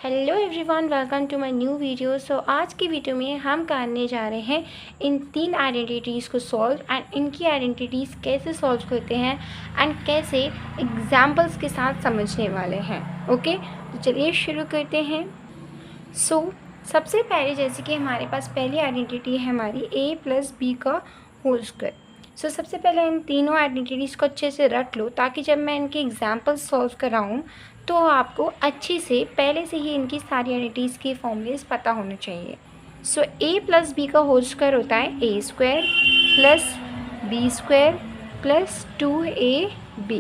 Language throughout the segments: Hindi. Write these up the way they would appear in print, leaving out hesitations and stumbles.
Hello everyone, welcome to my new video. आज की वीडियो में हम करने जा रहे हैं इन 3 आइडेंटिटीज़ को सॉल्व एंड इनकी आइडेंटिटीज़ कैसे सॉल्व करते हैं एंड कैसे एग्जांपल्स के साथ समझने वाले हैं। ओके, तो चलिए शुरू करते हैं। सबसे पहले जैसे कि हमारे पास पहली आइडेंटिटी है हमारी a प्लस बी का होल स्क्वायर। सबसे पहले इन तीनों आइडेंटिटीज़ को अच्छे से रख लो ताकि जब मैं इनके एग्जांपल्स सॉल्व कराऊँ तो आपको अच्छे से पहले से ही इनकी सारी आइडेंटिटीज़ के फॉर्मूलेस पता होने चाहिए। a प्लस बी का होल स्क्वायर होता है a square plus B square plus 2ab।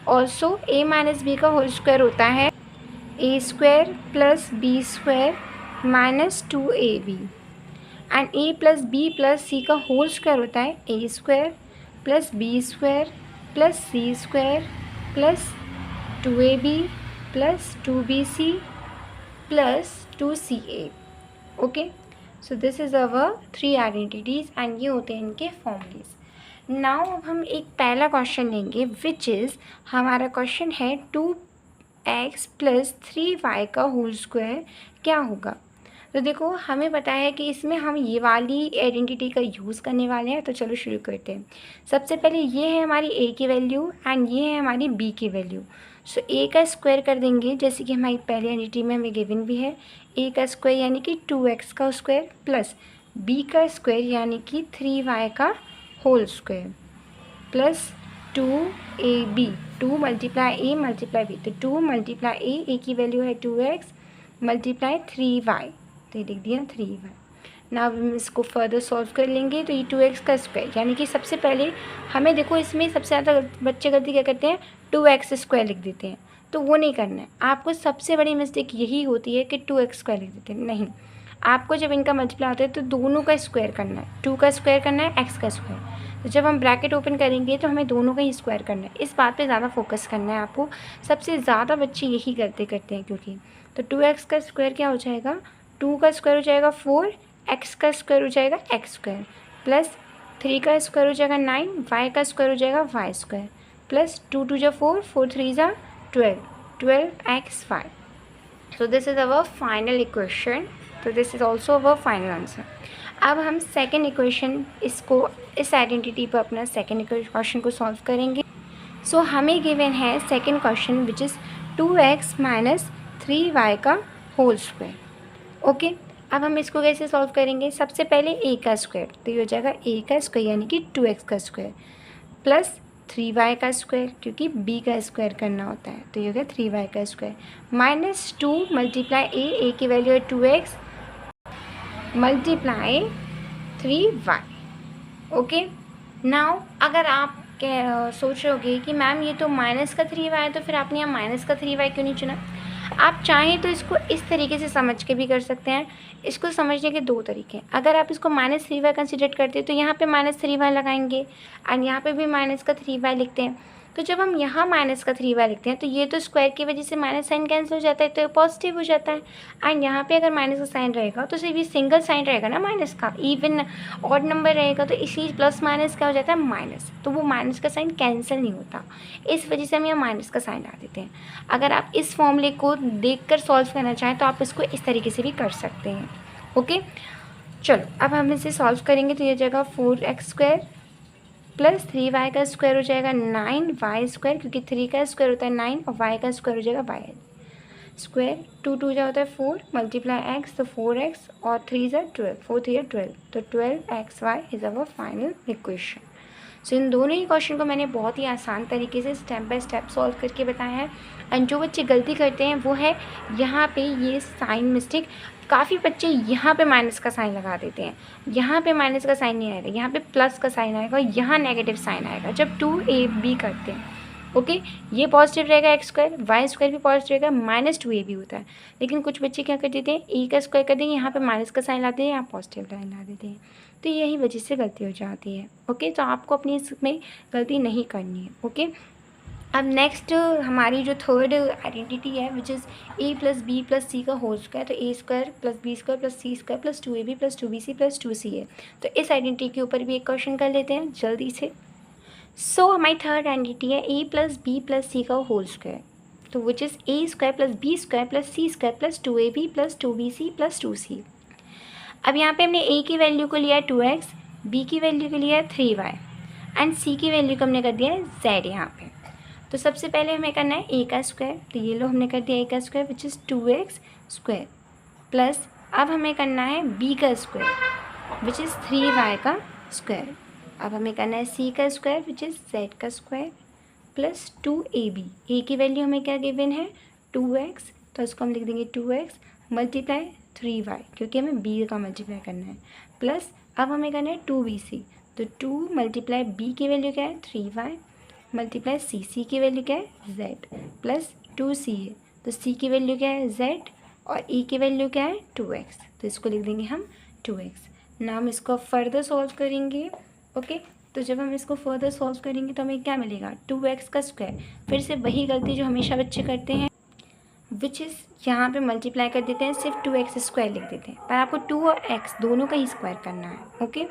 Also a minus b का होल स्क्वायर होता है a square plus B square minus 2ab। And a plus B plus सी का होल स्क्वायर होता है a square plus B square plus C square plus 2ab plus 2bc plus 2ca। Okay, so this is our 3 identities and ये होते हैं इनके फॉर्मूलेस। नाउ अब हम एक पहला क्वेश्चन लेंगे विच इज़ हमारा क्वेश्चन है 2x प्लस 3y का होल स्क्वायर क्या होगा। तो देखो हमें पता है कि इसमें हम ये वाली आइडेंटिटी का यूज़ करने वाले हैं। तो चलो शुरू करते हैं। सबसे पहले ये है हमारी a की वैल्यू एंड ये है हमारी b की वैल्यू। a का स्क्वायर कर देंगे जैसे कि हमारी पहली आइडेंटिटी में हमें गिवन भी है। a का स्क्वायर यानी कि 2x का स्क्वायर प्लस b का स्क्वायर यानी कि 3y का whole square plus 2ab, 2 multiply a multiply b। तो 2 मल्टीप्लाई a की वैल्यू है 2x मल्टीप्लाई 3y, तो ये लिख दिया 3y। ना अब हम इसको फर्दर सॉल्व कर लेंगे। तो ये 2x का स्क्वायर यानी कि सबसे पहले हमें देखो इसमें सबसे ज़्यादा बच्चे गलती क्या करते हैं 2x स्क्वायर लिख देते हैं। तो वो नहीं करना है आपको। सबसे बड़ी मिस्टेक यही होती है कि 2x स्क्वायर लिख देते हैं। नहीं, आपको जब इनका मल्टीप्लाई होता है तो दोनों का स्क्वायर करना है। 2 का स्क्वायर करना है, x का स्क्वायर। तो जब हम ब्रैकेट ओपन करेंगे तो हमें दोनों का ही स्क्वायर करना है। इस बात पे ज़्यादा फोकस करना है आपको। सबसे ज़्यादा बच्चे यही गलती करते हैं क्योंकि तो 2x का स्क्वायर क्या हो जाएगा, 2 का स्क्वायर हो जाएगा 4, x का स्क्वायर हो जाएगा x स्क्वायर प्लस 3 का स्क्वायर हो जाएगा 9, y का स्क्वायर हो जाएगा y स्क्वायर प्लस 2 2 जा 4, 4 3 जा 12, 12xy। So this is our final equation. तो this is also our final answer. अब हम सेकेंड इक्वेशन इसको इस आइडेंटिटी पर अपना सेकेंड क्वेश्चन को सॉल्व करेंगे। हमें गिवन है second question which is 2x minus 3y का होल स्क्वायर। ओके, अब हम इसको कैसे सॉल्व करेंगे। सबसे पहले a का स्क्वायर, तो ये हो जाएगा a का स्क्वायर यानी कि 2x का स्क्वायर प्लस 3y का स्क्वायर क्योंकि b का स्क्वायर करना होता है। तो ये हो गया 3y का स्क्वायर माइनस 2 मल्टीप्लाई a की वैल्यू है 2x multiply 3y। Okay, now अगर आप सोच रहे होगे कि मैम ये तो माइनस का 3y है तो फिर आपने यहाँ माइनस का 3y क्यों नहीं चुना। आप चाहें तो इसको इस तरीके से समझ के भी कर सकते हैं। इसको समझने के 2 तरीके हैं। अगर आप इसको माइनस 3y कंसिडर करते हैं तो यहाँ पे माइनस 3y लगाएंगे एंड यहाँ पे भी माइनस का 3y लिखते हैं। तो जब हम यहाँ माइनस का 3y लिखते हैं तो ये तो स्क्वायर की वजह से माइनस साइन कैंसिल हो जाता है तो पॉजिटिव हो जाता है। एंड यहाँ पे अगर माइनस का साइन रहेगा तो सिर्फ ये सिंगल साइन रहेगा ना माइनस का, इवन ऑड नंबर रहेगा तो इसी प्लस माइनस क्या हो जाता है माइनस, तो वो माइनस का साइन कैंसिल नहीं होता। इस वजह से हम यहाँ माइनस का साइन डाल देते हैं। अगर आप इस फॉर्मूले को देखकर सॉल्व करना चाहें तो आप इसको इस तरीके से भी कर सकते हैं। ओके, चलो अब हम इसे सॉल्व करेंगे। तो ये हो जाएगा 4x स्क्वायर प्लस 3y का स्क्वायर हो जाएगा 9y स्क्वायर क्योंकि 3 का स्क्वायर होता है 9 और y का स्क्वायर हो जाएगा y स्क्वायर। 2 2 जा होता है 4 मल्टीप्लाई x तो 4x और 3 जा 12, 4 3 12, तो 12xy is our final equation. इन दोनों ही क्वेश्चन को मैंने बहुत ही आसान तरीके से स्टेप बाय स्टेप सॉल्व करके बताया है। एंड जो बच्चे गलती करते हैं वो है यहाँ पे ये साइन मिस्टेक। काफ़ी बच्चे यहाँ पे माइनस का साइन लगा देते हैं। यहाँ पे माइनस का साइन नहीं आएगा, यहाँ पे प्लस का साइन आएगा, यहाँ नेगेटिव साइन आएगा जब 2ab करते हैं। ओके, ये पॉजिटिव रहेगा x स्क्वायर, y स्क्वायर भी पॉजिटिव रहेगा, माइनस 2ab होता है। लेकिन कुछ बच्चे क्या कर देते हैं a का स्क्वायर कर देंगे, यहाँ पे माइनस का साइन लाते हैं, यहाँ पॉजिटिव लाइन ला देते हैं। तो यही वजह से गलती हो जाती है। ओके, तो आपको अपनी इसमें गलती नहीं करनी है। ओके, अब नेक्स्ट हमारी जो थर्ड आइडेंटिटी है which is a plus B plus सी का होल स्क्वायर। तो a square plus B square plus C square plus 2ab plus 2bc plus 2ca। तो इस आइडेंटिटी के ऊपर भी एक क्वेश्चन कर लेते हैं जल्दी से। हमारी थर्ड आइडेंटिटी है a प्लस बी प्लस सी का होल स्क्वायर। तो which is A square plus B square plus C square plus 2ab plus 2bc plus 2c। अब यहाँ पे हमने a की वैल्यू को लिया है 2x, b की वैल्यू को लिया है 3y एंड c की वैल्यू को हमने कर दिया है z यहाँ पे। तो सबसे पहले हमें करना है a का स्क्वायर, तो ये लो हमने कर दिया a का square which is 2x square plus अब हमें करना है b का स्क्वायर विच इज़ 3y का स्क्वायर। अब हमें करना है c का स्क्वायर विच इज़ z का स्क्वायर प्लस 2ab। a की वैल्यू हमें क्या गिवन है 2x, तो इसको हम लिख देंगे 2x मल्टीप्लाई 3y क्योंकि हमें b का मल्टीप्लाई करना है प्लस अब हमें करना है 2bc, तो 2 मल्टीप्लाई b की वैल्यू क्या है 3y मल्टीप्लाई c की वैल्यू क्या है z प्लस 2c है, तो c की वैल्यू क्या है z और e की वैल्यू क्या है 2x, तो इसको लिख देंगे हम 2x। ना हम इसको फर्दर सॉल्व करेंगे। ओके, तो जब हम इसको फर्दर सॉल्व करेंगे तो हमें क्या मिलेगा 2x का स्क्वायर। फिर से वही गलती जो हमेशा बच्चे करते हैं विच इज़ यहाँ पे मल्टीप्लाई कर देते हैं, सिर्फ 2x स्क्वायर लिख देते हैं, पर आपको 2 और x दोनों का ही स्क्वायर करना है। ओके,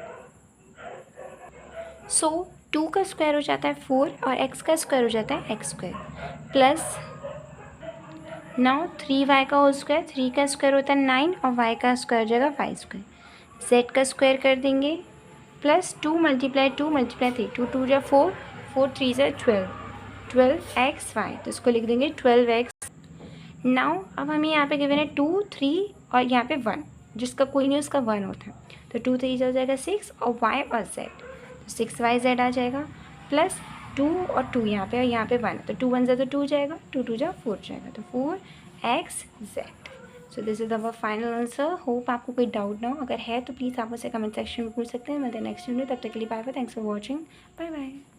सो 2 का स्क्वायर हो जाता है 4 और x का स्क्वायर हो जाता है x square plus now 3y का होल स्क्वायर, 3 का स्क्वायर होता है 9 और y का स्क्वायर हो जाएगा y स्क्वायर। z का स्क्वायर कर देंगे प्लस 2 मल्टीप्लाई 2 मल्टीप्लाई 3, 2 2 जा 4, 4 3 जा 12, 12xy, तो इसको लिख देंगे 12x। नाउ अब हमें यहाँ पे गिवन है 2 3 और यहाँ पे 1, जिसका कोई नहीं उसका 1 होता है, तो 2 3 हो जाएगा 6 और y और z, तो 6yz आ जाएगा प्लस 2 और 2 यहाँ पे और यहाँ पे 1, तो 2 1 जा तो 2 जाएगा, 2 2 जा 4 जाएगा, तो 4xz। So this is our final answer. Hope आपको कोई डाउट ना हो, अगर है तो प्लीज़ आप मुझसे कमेंट सेक्शन में पूछ सकते हैं। मैं नेक्स्ट वीडियो, तब तक के लिए bye bye, thanks for watching, bye bye.